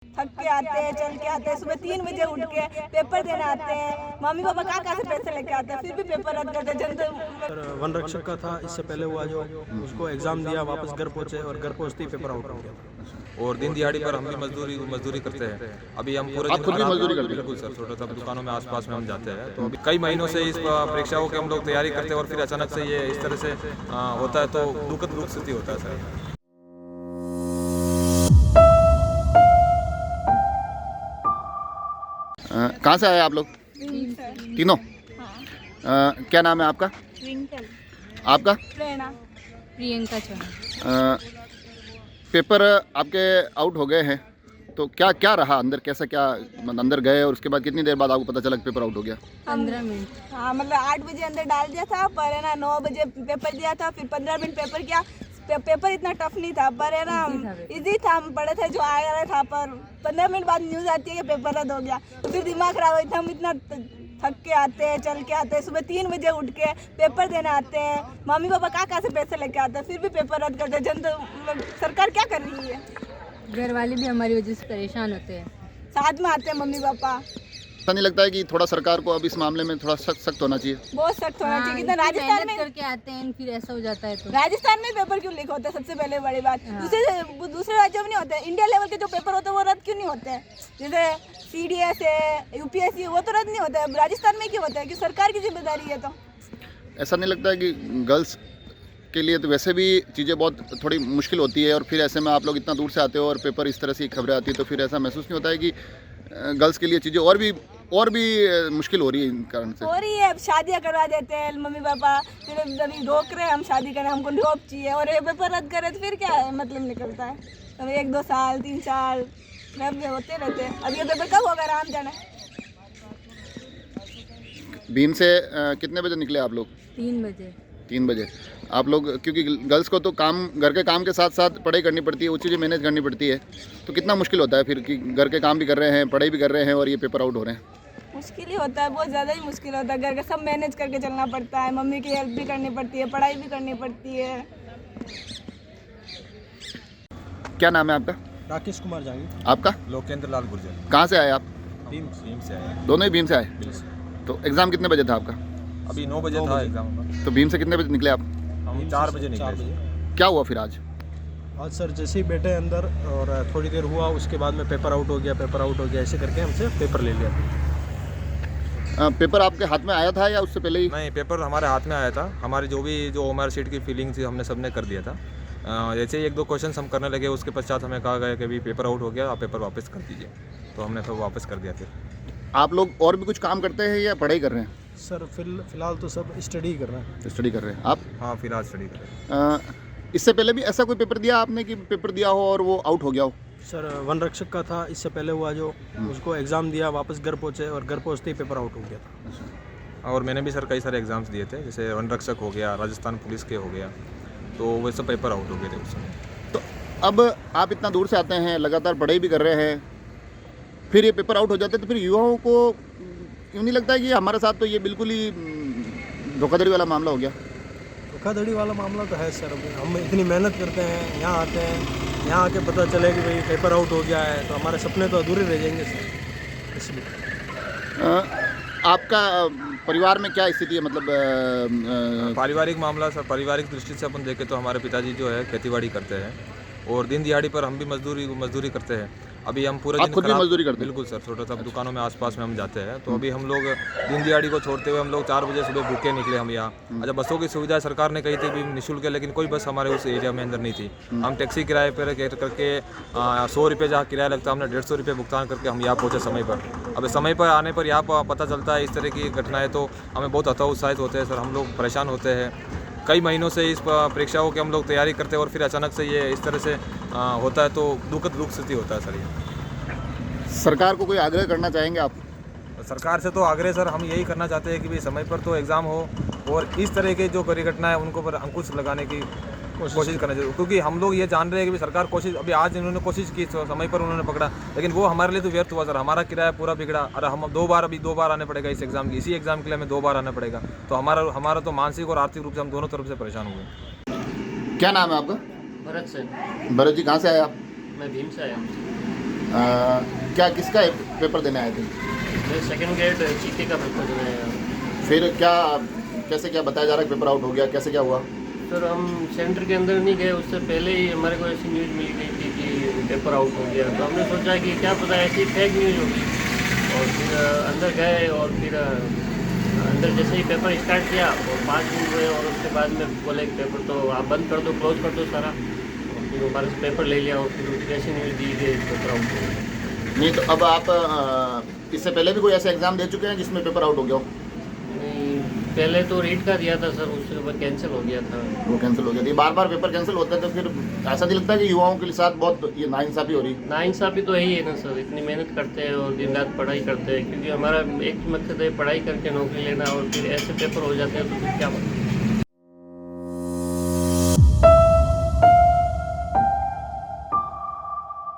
थक के आते हैं, चल के आते हैं, सुबह 3 बजे उठ के पेपर देने आते हैं। मम्मी पापा कहाँ से पैसे लेके आते हैं, फिर भी पेपर रद्द करते हैं। जनता वन रक्षक का था, इससे पहले हुआ जो उसको एग्जाम दिया, वापस घर पहुंचे और घर पहुंचते ही पेपर आउट हो गया। और दिन दिहाड़ी पर हम भी मजदूरी करते हैं। अभी हम पूरे आप खुद भी मजदूरी करते हैं? बिल्कुल सर, छोटा सा दुकानों में आसपास में हम जाते हैं। तो अभी कई महीनों से इस परीक्षाओं की हम लोग तैयारी करते हैं और फिर अचानक से ये इस तरह से होता है तो दुखद स्थिति होता है सर। कहाँ से आए आप लोग तीनों? क्या नाम है आपका? ट्विंकल। आपका? प्रेरणा। प्रियंका चौहान। पेपर आपके आउट हो गए हैं तो क्या क्या रहा अंदर, कैसा क्या अंदर गए और उसके बाद कितनी देर बाद आपको पता चला कि पेपर आउट हो गया? 15 मिनट। हाँ, मतलब 8 बजे अंदर डाल दिया था, पर है ना 9 बजे पेपर दिया था, फिर 15 मिनट पेपर किया। पेपर इतना टफ नहीं था, पर है ना इजी था, हम पढ़े थे जो आ रहा था, पर 15 मिनट बाद न्यूज़ आती है कि पेपर रद्द हो गया। तो फिर दिमाग खराब हो, हम इतना थक के आते हैं, चल के आते हैं, सुबह 3 बजे उठ के पेपर देने आते हैं। मम्मी पापा कहाँ से पैसे लेके आते हैं, फिर भी पेपर रद्द करते हैं। जनता सरकार क्या कर रही है? घर वाले भी हमारी वजह से परेशान होते हैं। साथ में आते हैं मम्मी पापा। ऐसा नहीं लगता है कि थोड़ा सरकार को अब इस मामले में थोड़ा सख्त होना चाहिए? बहुत सख्त होना चाहिए। कितना इतनी राजस्थान मेहनत में करके आते हैं, फिर ऐसा हो जाता है तो राजस्थान में पेपर क्यों लीक होता है? सबसे पहले बड़ी बात। दूसरे राज्यों में नहीं होते। इंडिया लेवल के जो पेपर होते हैं वो रद्द क्यों नहीं होते हैं? जैसे CDS है, UPSC, वो तो रद्द नहीं होता है। राजस्थान में क्यों होता है? कि सरकार की जिम्मेदारी है। तो ऐसा नहीं लगता है कि गर्ल्स के लिए तो वैसे भी चीज़ें बहुत थोड़ी मुश्किल होती है और फिर ऐसे में आप लोग इतना दूर से आते हो और पेपर इस तरह से खबरें आती है तो फिर ऐसा महसूस नहीं होता है कि गर्ल्स के लिए चीज़ें और भी मुश्किल हो रही है इन कारण से? हो रही है। शादियाँ करवा देते हैं मम्मी पापा, फिर अभी रोक रहे हैं हम शादी करें, हमको जॉब चाहिए, और ये पेपर रद्द करें तो फिर क्या है, मतलब निकलता है। तो 1-2 साल 3 साल होते रहते हैं। अब ये पेपर कब होगा, राम जाने। भीम से कितने बजे निकले आप लोग? 3 बजे। 3 बजे आप लोग, क्योंकि गर्ल्स को तो काम, घर के काम के साथ साथ पढ़ाई करनी पड़ती है, वो चीज़ें मैनेज करनी पड़ती है, तो कितना मुश्किल होता है फिर कि घर के काम भी कर रहे हैं, पढ़ाई भी कर रहे हैं और ये पेपर आउट हो रहे हैं? मुश्किल ही होता है, बहुत ज़्यादा ही मुश्किल होता है। घर का सब मैनेज करके चलना पड़ता है, मम्मी की हेल्प भी करनी पड़ती है, पढ़ाई भी करनी पड़ती है। क्या नाम है आपका? राकेश कुमार जांगी। आपका? लोकेंद्र लाल गुर्जर। कहाँ से आए आप? भीम से आया। दोनों ही भीम से आए? तो एग्ज़ाम कितने बजे था आपका? अभी 9 बजे था एग्जाम। तो भीम से कितने बजे निकले आप? हम 4 बजे निकले। क्या हुआ फिर आज? आज सर जैसे ही बैठे अंदर और थोड़ी देर हुआ, उसके बाद में पेपर आउट हो गया, ऐसे करके हमसे पेपर ले लिया। पेपर आपके हाथ में आया था या उससे पहले ही? नहीं, पेपर हमारे हाथ में आया था। हमारी जो OMR शीट की फिलिंग थी हमने सबने कर दिया था। जैसे ही 1-2 क्वेश्चन हम करने लगे, उसके पश्चात हमें कहा गया कि अभी पेपर आउट हो गया, आप पेपर वापस कर दीजिए। तो हमने फिर वापस कर दिया। फिर आप लोग और भी कुछ काम करते हैं या पढ़ाई कर रहे हैं? सर फिलहाल तो सब स्टडी कर रहे हैं। स्टडी कर रहे हैं आप? हाँ, फिलहाल स्टडी कर रहे हैं। इससे पहले भी ऐसा कोई पेपर दिया आपने कि पेपर दिया हो और वो आउट हो गया हो? सर वन रक्षक का था, इससे पहले हुआ जो उसको एग्ज़ाम दिया, वापस घर पहुंचे और घर पहुंचते ही पेपर आउट हो गया था। और मैंने भी सर कई सारे एग्ज़ाम्स दिए थे, जैसे वन रक्षक हो गया, राजस्थान पुलिस के हो गया, तो वो सब पेपर आउट हो गए थे उस समय। तो अब आप इतना दूर से आते हैं, लगातार पढ़ाई भी कर रहे हैं, फिर ये पेपर आउट हो जाते हैं, तो फिर युवाओं को यूँ नहीं लगता है कि हमारे साथ तो ये बिल्कुल ही धोखाधड़ी वाला मामला हो गया? धोखाधड़ी वाला मामला तो है सर। अभी हम इतनी मेहनत करते हैं, यहाँ आते हैं, यहाँ आके पता चले कि भाई पेपर आउट हो गया है, तो हमारे सपने तो अधूरे रह जाएंगे सर, इसलिए। आपका परिवार में क्या स्थिति है, मतलब पारिवारिक मामला सर, पारिवारिक दृष्टि से अपन देखें तो हमारे पिताजी जो है खेतीबाड़ी करते हैं और दिन दिहाड़ी पर हम भी मजदूरी करते हैं। अभी हम पूरे दिन खुद भी मजदूरी करते हैं? बिल्कुल सर, छोटा सा दुकानों में आसपास में हम जाते हैं। तो अभी हम लोग दिन दिहाड़ी को छोड़ते हुए हम लोग 4 बजे सुबह भूखे निकले हम यहाँ। अच्छा, बसों की सुविधा सरकार ने कही थी भी निःशुल्क है, लेकिन कोई बस हमारे उस एरिया में अंदर नहीं थी। हम टैक्सी किराए पर करके 100 रुपये जहाँ किराया लगता है, हमने 150 रुपये भुगतान करके हम यहाँ पहुँचे समय पर। अब समय पर आने पर यहाँ पता चलता है इस तरह की घटनाएँ, तो हमें बहुत हतोत्साहित होते हैं सर, हम लोग परेशान होते हैं। कई महीनों से इस परीक्षाओं की हम लोग तैयारी करते हैं और फिर अचानक से ये इस तरह से होता है तो दुखद स्थिति होता है सर। ये सरकार को कोई आग्रह करना चाहेंगे आप? सरकार से तो आग्रह सर हम यही करना चाहते हैं कि भाई समय पर तो एग्ज़ाम हो और इस तरह के जो घटनाएं हैं उनको पर अंकुश लगाने की कोशिश करना चाहिए, क्योंकि हम लोग ये जान रहे हैं कि सरकार कोशिश, अभी आज इन्होंने कोशिश की, समय पर उन्होंने पकड़ा, लेकिन वो हमारे लिए तो व्यर्थ हुआ सर। हमारा किराया पूरा बिगड़ा और हम अभी 2 बार आने पड़ेगा इस एग्ज़ाम के लिए हमें 2 बार आना पड़ेगा। तो हमारा तो मानसिक और आर्थिक रूप से हम दोनों तरफ से परेशान हुए। क्या नाम है आपका? भरत से। भरत जी, कहाँ से आए आप? मैं भीम से आया हूँ। क्या किसका पेपर देने आए थे? मैं सेकंड ग्रेड जीके का पेपर देने आया हूँ। फिर क्या कैसे क्या बताया जा रहा है कि पेपर आउट हो गया, कैसे क्या हुआ? सर हम सेंटर के अंदर नहीं गए, उससे पहले ही हमारे को ऐसी न्यूज़ मिल गई थी कि पेपर आउट हो गया, तो हमने सोचा कि क्या पता ऐसी फेक न्यूज़ होगी, और फिर अंदर गए और फिर अंदर जैसे ही पेपर स्टार्ट किया और 5 मिनट हुए और उसके बाद में बोले कि पेपर तो आप बंद कर दो, क्लोज कर दो सारा, और फिर हमारे से पेपर ले लिया और फिर ऐसी न्यूज़ दी गई पेपर आउट हो गया। नहीं तो अब आप इससे पहले भी कोई ऐसे एग्ज़ाम दे चुके हैं जिसमें पेपर आउट हो गया हो? नहीं, पहले तो रीड का दिया था सर, उसके बाद कैंसिल हो गया था। वो कैंसिल हो गया था। बार बार पेपर कैंसिल होता है तो फिर ऐसा नहीं लगता कि युवाओं के साथ बहुत ये नाइंसाफ़ी हो रही? नाइंसाफ़ी तो यही है ना सर, इतनी मेहनत करते हैं और दिन रात पढ़ाई करते हैं, क्योंकि हमारा एक मकसद है पढ़ाई करके नौकरी लेना, और फिर ऐसे पेपर हो जाते हैं तो फिर क्या